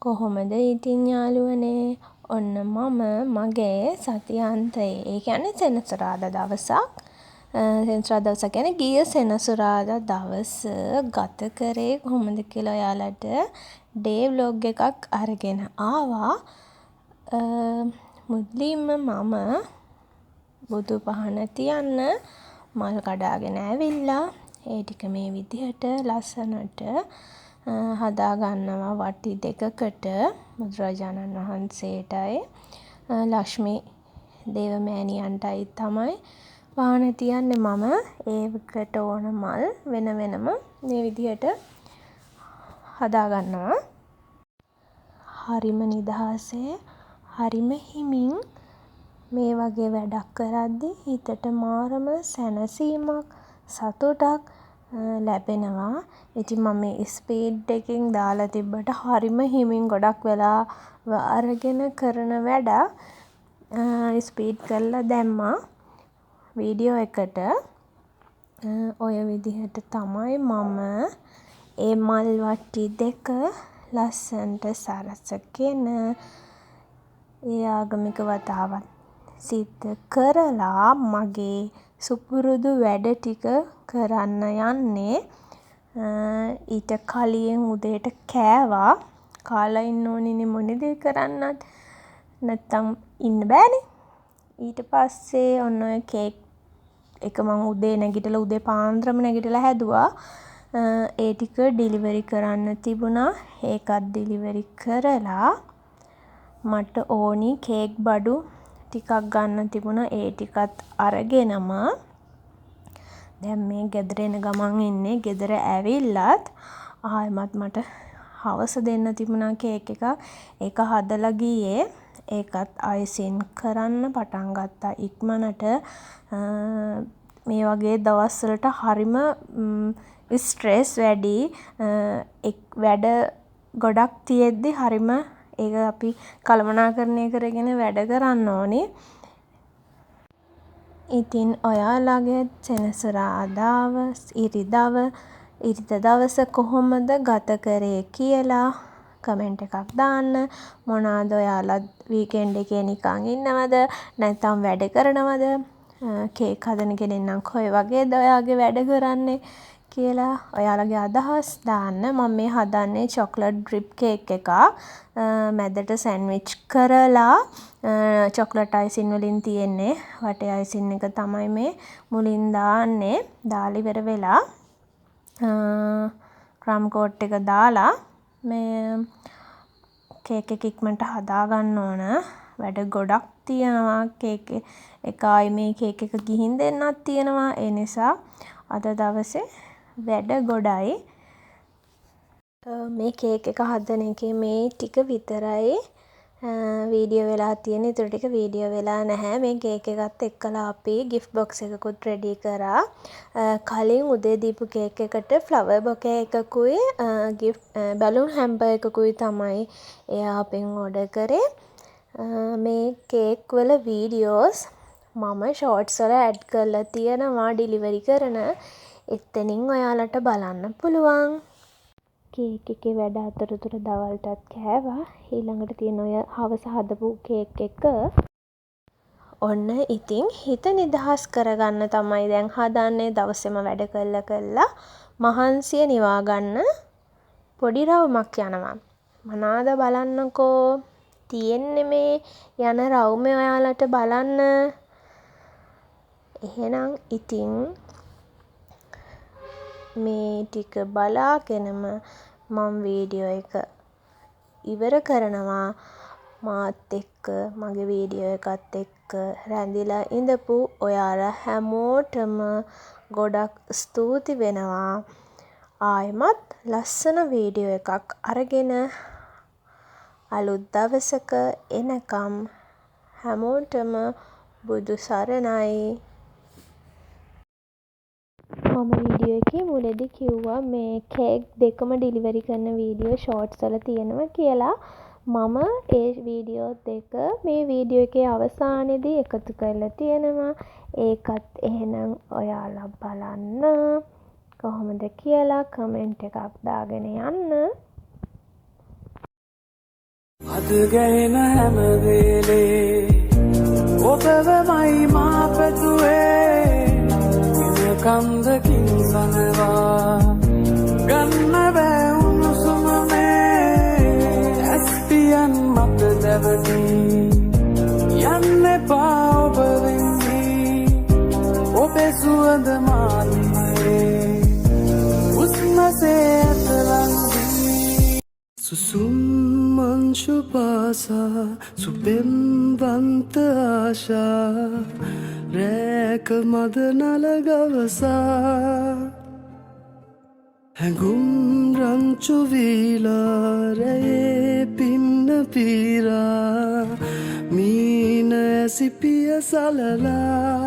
කොහොමද ඉතින් යාළුවනේ ඔන්න මම මගේ සතියාන්තයේ ඒ කියන්නේ සෙනසුරාදා දවසක් සෙනසුරාදා දවසක් කියන්නේ ගිය සෙනසුරාදා දවස ගත කරේ කොහොමද කියලා ඔයාලට ඩේ ව්ලොග් එකක් අරගෙන ආවා. මුලින්ම මම බුදු පහන තියන්න මල් කඩාගෙන ඇවිල්ලා ඒ ටික මේ විදිහට ලස්සනට හදාගන්නවා වටි දෙකකට බුදුරජාණන් වහන්සේටයි ලක්ෂ්මී දේවමෑණියන්ටයි තමයි පහන තියන්නේ මම. ඒකට ඕන මල් වෙන වෙනම මේ විදිහට හදාගන්නවා. හරිම නිදහසේ හරිම හිමින් මේ වගේ වැඩක් කරද්දී හිතට මාරම සැනසීමක් සතුටක් ලැබෙනවා. ඉතින් මම මේ ස්පීඩ් එකෙන් දාලා තිබ්බට හරිම හිමින් ගොඩක් වෙලාව අරගෙන කරන වැඩක්. ස්පීඩ් කරලා දැම්මා වීඩියෝ එකට. ඔය විදිහට තමයි මම ඒ මල් වට්ටි දෙක ලස්සනට සරසගෙන ඒ ආගමික වතාවත් සිද්ධ කරලා මගේ සුපුරුදු වැඩ ටික කරන්න යන්නේ. ඊට කලින් උදේට කෑවා. කාලා ඉන්න ඕනෙනේ මොන දේ කරන්නත්. නැත්තම් ඉන්න බෑනේ. ඊට පස්සේ ඔන්න ඔය කේක් එක මං උදේ නැගිටලා උදේ පාන්දරම නැගිටලා හැදුවා. ඒ ටික ඩිලිවරි කරන්න තිබුණා. ඒකත් ඩිලිවරි කරලා මට ඕනි කේක් බඩු ටිකක් ගන්න තිබුණා. ඒ ටිකත් අරගෙනම දැන් මේ ගෙදර එන ගමන් ඉන්නේ. ගෙදර ඇවිල්ලත් ආයෙමත් මට හවස දෙන්න තිබුණා කේක් එකක්. ඒක හදලා ගියේ. ඒකත් අයිසින් කරන්න පටන් ගත්තා ඉක්මනට. මේ වගේ දවස් වලට හරිම ස්ට්‍රෙස් වැඩි. වැඩ ගොඩක් තියෙද්දි හරිම ඒක අපි කළමනාකරණය කරගෙන වැඩ කරන්න ඕනේ. ඉතින් ඔයාලගේ සෙනසුරාදාව ඉරිදා දවස කොහොමද ගත කරේ කියලා කමෙන්ට් එකක් දාන්න. මොනවද ඔයාලා වීකෙන්ඩ් එකේ නිකන් ඉන්නවද? නැත්නම් වැඩ කරනවද? කේක් හදන කෙනෙක් නම් කොයි වගේද ඔයාගේ වැඩ කරන්නේ කියලා ඔයාලගේ අදහස් දාන්න. මම මේ හදන්නේ චොක්ලට් ඩ්‍රිප් කේක් එකක්. මැදට සැන්විච් කරලා චොක්ලට් අයිසින් වලින් තියෙන්නේ. වටේ අයිසින් එක තමයි මේ මුලින් දාන්නේ. දාලා ඉවර වෙලා ක්‍රම් කෝට් එක දාලා මේ කේක් එක ඉක්මනට හදාගන්න ඕන. වැඩ ගොඩක් තියෙනවා කේක් එක. ආයි මේ කේක් එක ගිහින් දෙන්නත් තියෙනවා. ඒ නිසා අද දවසේ වැඩ ගොඩයි. මේ කේක් එක හදන එකේ මේ ටික විතරයි වීඩියෝ වෙලා තියෙන්නේ. ඉතුරු ටික වීඩියෝ වෙලා නැහැ. මේ කේක් එකත් එක්කලා අපි ගිෆ්ට් බොක්ස් එකකුත් රෙඩි කරා. කලින් උදේ දීපු කේක් එකට ෆ්ලවර් බොකේ එකකුයි බැලුන් හැම්පර් එකකුයි තමයි එයා අපෙන් ඕඩර් කරේ. මේ කේක් වල වීඩියෝස් මම ෂෝට්ස් වල ඇඩ් කරලා තියෙනවා ඩිලිවරි කරන. එතනින් ඔයාලට බලන්න පුළුවන්. කේක් එකේ වැඩ අතරතුර දවල්ටත් කෑවා. ඊළඟට තියෙන ඔය හවස හදපු කේක් එක. ඔන්න ඉතින් හිත නිදහස් කරගන්න තමයි දැන් හදන්නේ. දවසෙම වැඩ කරලා මහන්සිය නිවා ගන්න පොඩි රවුමක් යනවා. මොනවාද බලන්නකෝ. තියෙන්නේ මේ යන රවුමේ ඔයාලට බලන්න. එහෙනම් ඉතින් මේ ටික බලාගෙනම මම වීඩියෝ එක ඉවර කරනවා. මාත් එක්ක මගේ වීඩියෝ එකත් එක්ක රැඳිලා ඉඳපු ඔයාලා හැමෝටම ගොඩක් ස්තුති වෙනවා. ආයෙමත් ලස්සන වීඩියෝ එකක් අරගෙන අලුත් දවසක එනකම් හැමෝටම බුදු සරණයි. මම වීඩියෝ එකේ මුලදී කිව්වා මේ කේක් දෙකම ඩිලිවරි කරන වීඩියෝ ෂෝට්ස් වල තියෙනවා කියලා. මම ඒ වීඩියෝ දෙක මේ වීඩියෝ එකේ අවසානයේදී එකතු කරලා තියෙනවා. ඒකත් එහෙනම් ඔයාලා බලන්න කොහොමද කියලා කමෙන්ට් එකක් දාගෙන යන්න. අදගැහෙන හැමවේලේ ඔබවමයි මා පැතුවේ කන්දකින් සනවා ගන්න බෑ උණුසුම මේ ඇස්පියන් මත දැවදී යන්න එපා ඔබ වෙන්නේ ඔබේ සුවඳ මාලිමේ උස්මසේ ඇතරන්දී සුසුම් මංශුපාසා සුපෙම්වන්ත ආශා රැක මද නලගවසා හැඟුම් රංචු වීලා රැයේ පින්න පීරා මීන ඇසිපිය සලලා